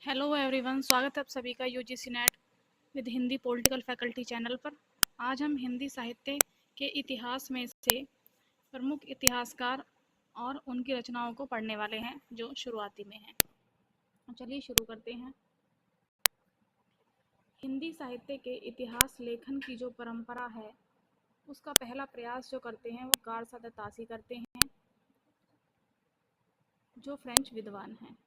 Hello everyone, स्वागत है आप सभी का UGC net with Hindi political faculty channel पर। आज हम हिंदी साहित्य के इतिहास में से प्रमुख इतिहासकार और उनकी रचनाओं को पढ़ने वाले हैं जो शुरुआती में हैं। चलिए शुरू करते हैं। हिंदी साहित्य के इतिहास लेखन की जो परंपरा है उसका पहला प्रयास जो करते हैं वो गारसा द तासी करते हैं, जो फ्रेंच विद्वान हैं।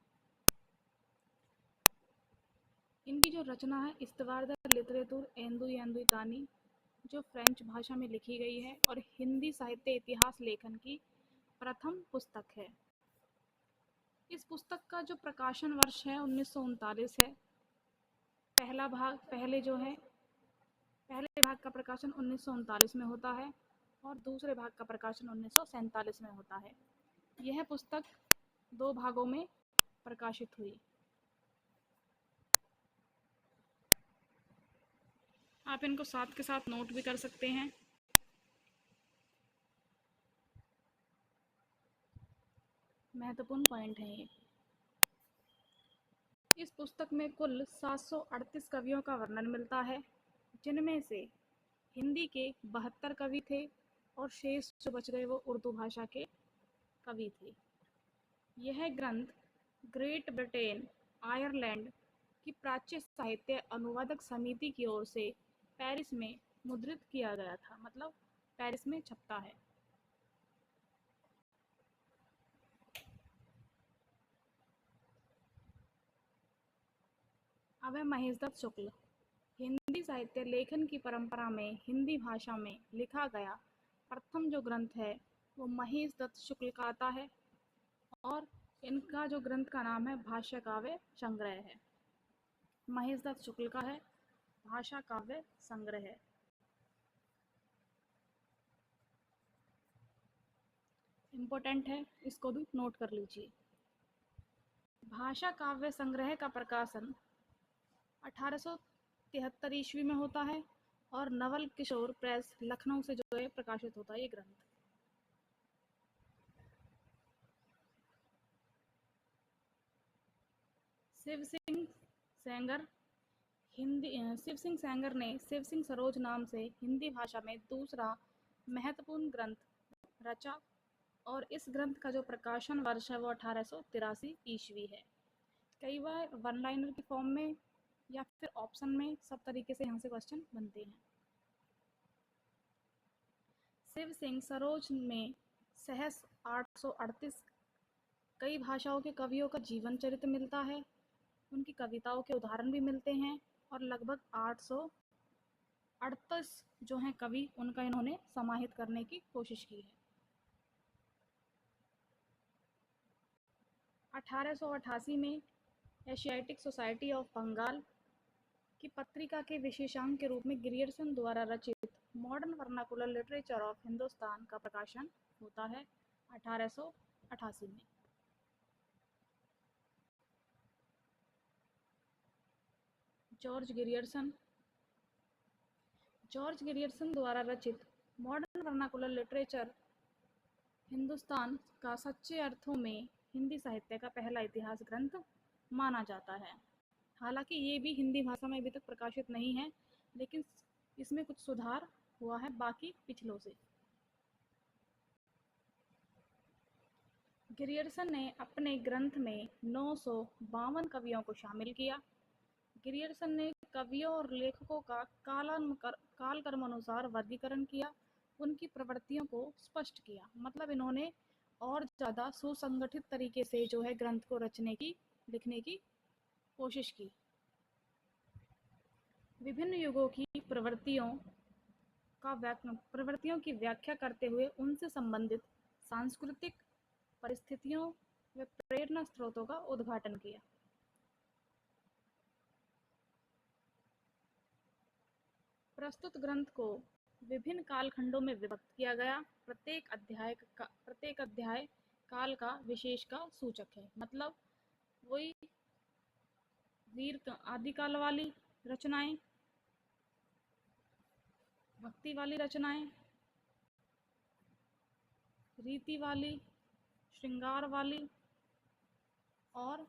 इनकी जो रचना है इस्तवार द लिटरेतुर एंदुई जो फ्रेंच भाषा में लिखी गई है और हिंदी साहित्य इतिहास लेखन की प्रथम पुस्तक है। इस पुस्तक का जो प्रकाशन वर्ष है 1939 है। पहले भाग का प्रकाशन 1939 में होता है और दूसरे भाग का प्रकाशन 1947 में होता है। यह पुस्तक दो भागों में प्रकाशित हुई। आप इनको साथ के साथ नोट भी कर सकते हैं। महत्वपूर्ण पॉइंट है ये। इस पुस्तक में कुल 738 कवियों का वर्णन मिलता है, जिनमें से हिंदी के 72 कवि थे और शेष जो बच गए वो उर्दू भाषा के कवि थे। यह ग्रंथ ग्रेट ब्रिटेन आयरलैंड की प्राच्य साहित्य अनुवादक समिति की ओर से पेरिस में मुद्रित किया गया था, मतलब पेरिस में छपता है। अब है महेश दत्त शुक्ल। हिंदी साहित्य लेखन की परंपरा में हिंदी भाषा में लिखा गया प्रथम जो ग्रंथ है वो महेश दत्त शुक्ल का आता है और इनका जो ग्रंथ का नाम है भाष्य काव्य संग्रह है। महेश दत्त शुक्ल का है भाषा काव्य संग्रह है। इम्पोर्टेंट है, इसको भी नोट कर लीजिए। भाषा काव्य संग्रह का प्रकाशन 1873 ईस्वी में होता है और नवल किशोर प्रेस लखनऊ से जो है प्रकाशित होता है ये ग्रंथ। शिव सिंह सेंगर ने शिव सिंह सरोज नाम से हिंदी भाषा में दूसरा महत्वपूर्ण ग्रंथ रचा और इस ग्रंथ का जो प्रकाशन वर्ष है वो 1883 ईस्वी है। कई बार वन लाइनर की फॉर्म में या फिर ऑप्शन में सब तरीके से यहाँ से क्वेश्चन बनते हैं। शिव सिंह सरोज में सहस 838 कई भाषाओं के कवियों का जीवन चरित्र मिलता है, उनकी कविताओं के उदाहरण भी मिलते हैं और लगभग 838 जो हैं कवि उनका इन्होंने समाहित करने की कोशिश की है। 1888 में एशियाटिक सोसाइटी ऑफ बंगाल की पत्रिका के विशेषांक के रूप में ग्रियर्सन द्वारा रचित modern vernacular literature of Hindustan का प्रकाशन होता है 1888 में। जॉर्ज गिरियर्सन द्वारा रचित मॉडर्न वर्नाकुलर लिटरेचर हिंदुस्तान का सच्चे अर्थों में हिंदी साहित्य का पहला इतिहास ग्रंथ माना जाता है। हालांकि ये भी हिंदी भाषा में अभी तक प्रकाशित नहीं है, लेकिन इसमें कुछ सुधार हुआ है बाकी पिछलों से। ग्रियर्सन ने अपने ग्रंथ में 952 कवियों को शामिल किया। ग्रियर्सन ने कवियों और लेखकों का कालक्रम अनुसार वर्गीकरण किया, उनकी प्रवृत्तियों को स्पष्ट किया। मतलब इन्होंने और ज़्यादा सुसंगठित तरीके से जो है ग्रंथ को लिखने की कोशिश की। विभिन्न युगों की प्रवृत्तियों की व्याख्या करते हुए उनसे संबंधित सांस्कृतिक परिस्थितियों व प्रेरणा स्रोतों का उद्घाटन किया। प्रस्तुत ग्रंथ को विभिन्न कालखंडों में विभक्त किया गया। प्रत्येक अध्याय काल का विशेष का सूचक है। मतलब वही वीर आदिकाल वाली रचनाएं, भक्ति वाली रचनाएं, रीति वाली, श्रृंगार वाली और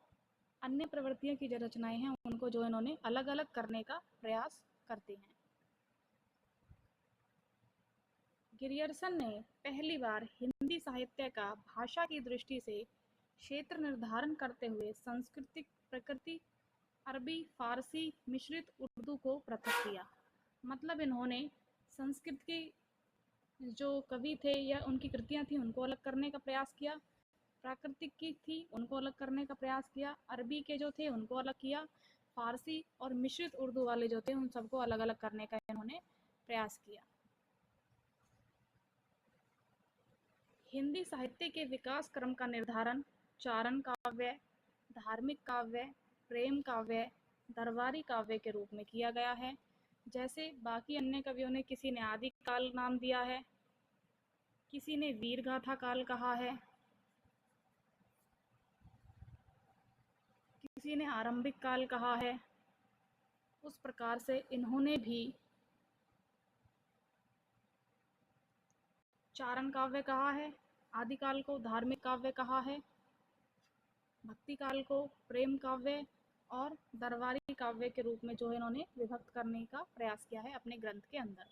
अन्य प्रवृत्तियों की जो रचनाएं हैं उनको जो इन्होंने अलग अलग करने का प्रयास करते हैं। गिरियर्सन ने पहली बार हिंदी साहित्य का भाषा की दृष्टि से क्षेत्र निर्धारण करते हुए सांस्कृतिक प्रकृति अरबी फारसी मिश्रित उर्दू को पृथक किया। मतलब इन्होंने संस्कृत के जो कवि थे या उनकी कृतियां थी उनको अलग करने का प्रयास किया, प्राकृतिक की थी उनको अलग करने का प्रयास किया, अरबी के जो थे उनको अलग किया, फारसी और मिश्रित उर्दू वाले जो थे उन सबको अलग अलग करने का इन्होंने प्रयास किया। हिंदी साहित्य के विकास क्रम का निर्धारण चारण काव्य, धार्मिक काव्य, प्रेम काव्य, दरबारी काव्य के रूप में किया गया है। जैसे बाकी अन्य कवियों ने किसी ने आदि काल नाम दिया है, किसी ने वीर गाथा काल कहा है, किसी ने आरंभिक काल कहा है, उस प्रकार से इन्होंने भी चारण काव्य कहा है, आदि काल को धार्मिक काव्य कहा है, भक्ति काल को प्रेम काव्य और दरबारी काव्य के रूप में जो है इन्होंने विभक्त करने का प्रयास किया है अपने ग्रंथ के अंदर।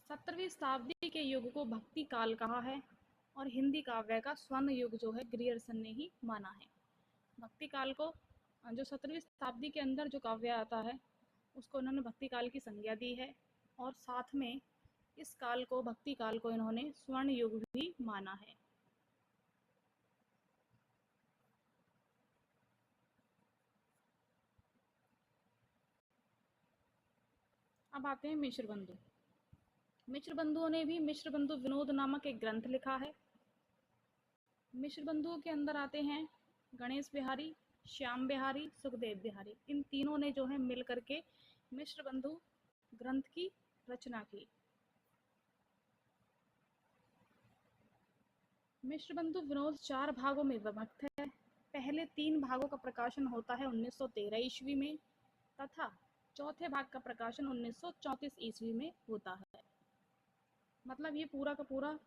17वीं शताब्दी के युग को भक्ति काल कहा है और हिंदी काव्य का स्वर्ण युग जो है ग्रियर्सन ने ही माना है। भक्ति काल को जो 17वीं शताब्दी के अंदर जो काव्य आता है उसको इन्होंने भक्ति काल की संज्ञा दी है और साथ में इस काल को भक्ति काल को इन्होंने स्वर्ण युग भी माना है। अब आते हैं मिश्र बंधु। मिश्र बंधुओं ने भी मिश्र बंधु विनोद नामक एक ग्रंथ लिखा है। मिश्र बंधुओं के अंदर आते हैं गणेश बिहारी, श्याम बिहारी, सुखदेव बिहारी। इन तीनों ने जो है मिल करके मिश्र बंधु ग्रंथ की रचना की। मिश्र बंधु विनोद 4 भागों में विभक्त है। पहले 3 भागों का प्रकाशन होता है 1913 ईस्वी में तथा चौथे भाग का प्रकाशन 1934 ईस्वी में होता है। मतलब ये पूरा का पूरा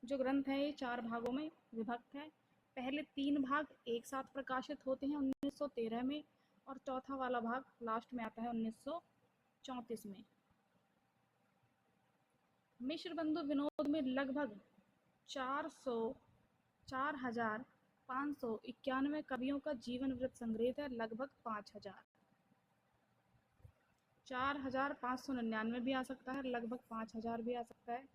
जो ग्रंथ है ये 4 भागों में विभक्त है। पहले 3 भाग एक साथ प्रकाशित होते हैं 1913 में और चौथा वाला भाग लास्ट में आता है 1934 में। मिश्र बंधु विनोद में लगभग 4,591 कवियों का जीवन वृत्त संग्रहित है। लगभग 5,000, 4,599 भी आ सकता है, लगभग 5,000 भी आ सकता है।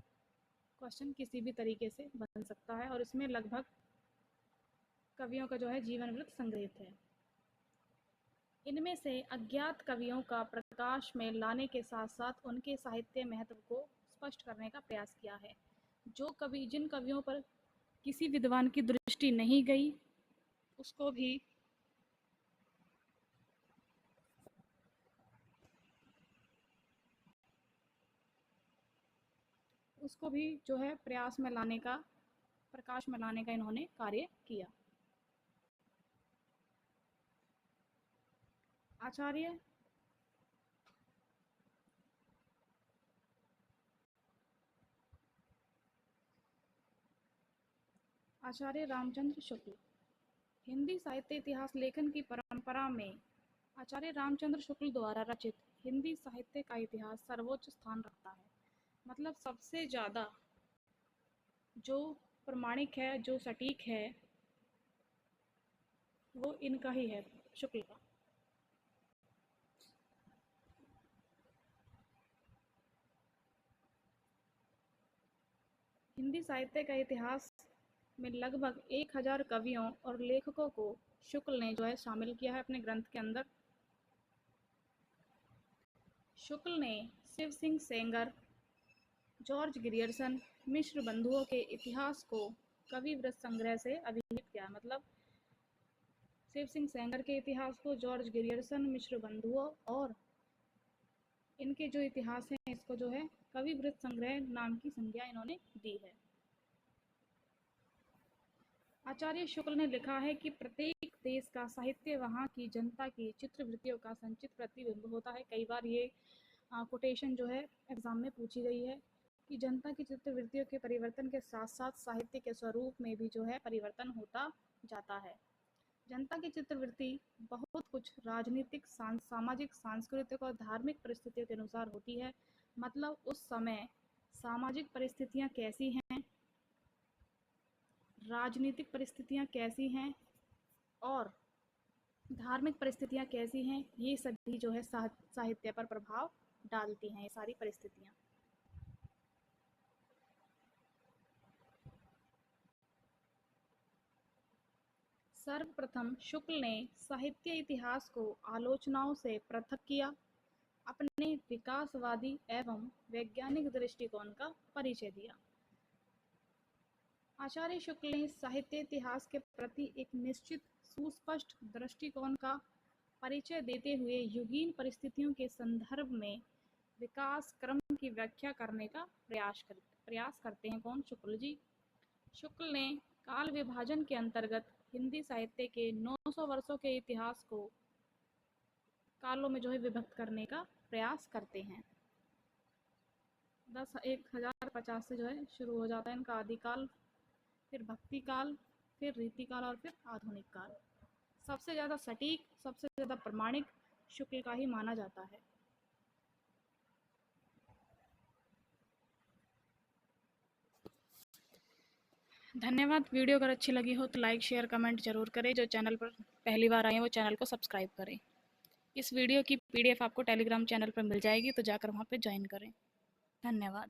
क्वेश्चन किसी भी तरीके से बन सकता है और इसमें लगभग कवियों का जो है जीवन वृत्त संग्रहित है। इनमें से अज्ञात कवियों का प्रकाश में लाने के साथ साथ उनके साहित्य महत्व को स्पष्ट करने का प्रयास किया है। जिन कवियों पर किसी विद्वान की दृष्टि नहीं गई उसको भी जो है प्रयास में लाने का, प्रकाश में लाने का इन्होंने कार्य किया। आचार्य रामचंद्र शुक्ल। हिंदी साहित्य इतिहास लेखन की परंपरा में आचार्य रामचंद्र शुक्ल द्वारा रचित हिंदी साहित्य का इतिहास सर्वोच्च स्थान रखता है। मतलब सबसे ज़्यादा जो प्रमाणिक है, जो सटीक है, वो इनका ही है, शुक्ल का। हिंदी साहित्य का इतिहास में लगभग 1000 कवियों और लेखकों को शुक्ल ने जो है शामिल किया है अपने ग्रंथ के अंदर। शुक्ल ने शिव सिंह सेंगर, जॉर्ज ग्रियर्सन, मिश्र बंधुओं के इतिहास को कवि वृत्त संग्रह से अभिहित किया। मतलब शिव सिंह सेंगर के इतिहास को, जॉर्ज ग्रियर्सन, मिश्र बंधुओं और इनके जो इतिहास हैं इसको जो है कवि वृत्त संग्रह नाम की संज्ञा इन्होंने दी है। आचार्य शुक्ल ने लिखा है कि प्रत्येक देश का साहित्य वहाँ की जनता की चित्रवृत्तियों का संचित प्रतिबिंब होता है। कई बार ये कोटेशन जो है एग्जाम में पूछी गई है कि जनता की चित्रवृत्तियों के परिवर्तन के साथ साथ साहित्य के स्वरूप में भी जो है परिवर्तन होता जाता है। जनता की चित्रवृत्ति बहुत कुछ राजनीतिक, सामाजिक, सांस्कृतिक और धार्मिक परिस्थितियों के अनुसार होती है। मतलब उस समय सामाजिक परिस्थितियाँ कैसी हैं, राजनीतिक परिस्थितियाँ कैसी हैं और धार्मिक परिस्थितियाँ कैसी हैं, ये सभी जो है साहित्य पर प्रभाव डालती हैं ये सारी परिस्थितियाँ। सर्वप्रथम शुक्ल ने साहित्य इतिहास को आलोचनाओं से पृथक किया, अपने विकासवादी एवं वैज्ञानिक दृष्टिकोण का परिचय दिया। आचार्य शुक्ल ने साहित्य इतिहास के प्रति एक निश्चित सुस्पष्ट दृष्टिकोण का परिचय देते हुए युगीन परिस्थितियों के संदर्भ में विकास क्रम की व्याख्या करने का प्रयास करते हैं। कौन? शुक्ल जी। शुक्ल ने काल विभाजन के अंतर्गत हिंदी साहित्य के 900 वर्षों के इतिहास को कालों में जो है विभक्त करने का प्रयास करते हैं। 1050 से जो है शुरू हो जाता है इनका आदिकाल, फिर भक्ति काल, फिर रीतिकाल और फिर आधुनिक काल। सबसे ज़्यादा सटीक, सबसे ज़्यादा प्रमाणिक शुक्ल का ही माना जाता है। धन्यवाद। वीडियो अगर अच्छी लगी हो तो लाइक, शेयर, कमेंट जरूर करें। जो चैनल पर पहली बार आए हैं वो चैनल को सब्सक्राइब करें। इस वीडियो की PDF आपको टेलीग्राम चैनल पर मिल जाएगी, तो जाकर वहाँ पे ज्वाइन करें। धन्यवाद।